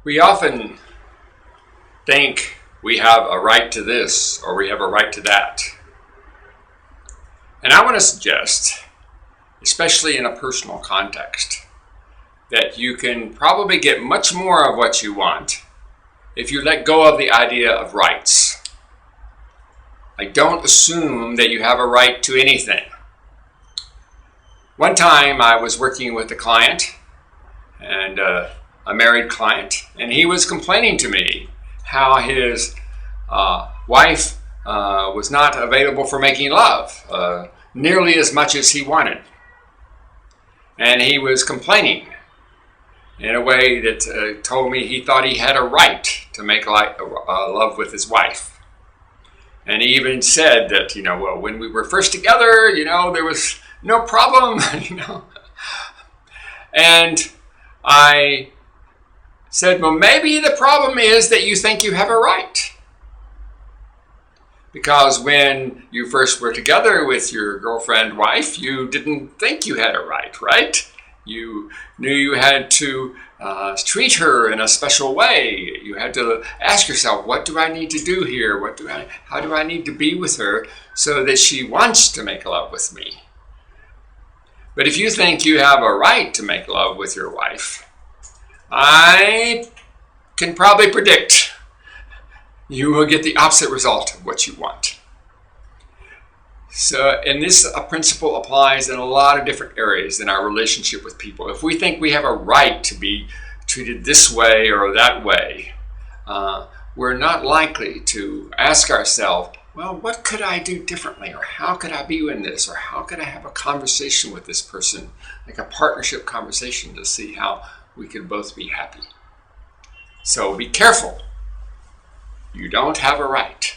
We often think we have a right to this or we have a right to that. And I want to suggest, especially in a personal context, that you can probably get much more of what you want if you let go of the idea of rights. I don't assume that you have a right to anything. One time I was working with a client, and a married client, and he was complaining to me how his wife was not available for making love nearly as much as he wanted. And he was complaining in a way that told me he thought he had a right to make love with his wife. And he even said that, well, when we were first together, there was no problem, And I said, well, maybe the problem is that you think you have a right. Because when you first were together with your girlfriend, wife, you didn't think you had a right? You knew you had to treat her in a special way. You had to ask yourself, what do I need to do here? How do I need to be with her so that she wants to make love with me? But if you think you have a right to make love with your wife, I can probably predict you will get the opposite result of what you want. And this principle applies in a lot of different areas in our relationship with people. If we think we have a right to be treated this way or that way, we're not likely to ask ourselves, well, what could I do differently? Or how could I be in this? Or how could I have a conversation with this person, like a partnership conversation, to see how we could both be happy? So be careful. You don't have a right.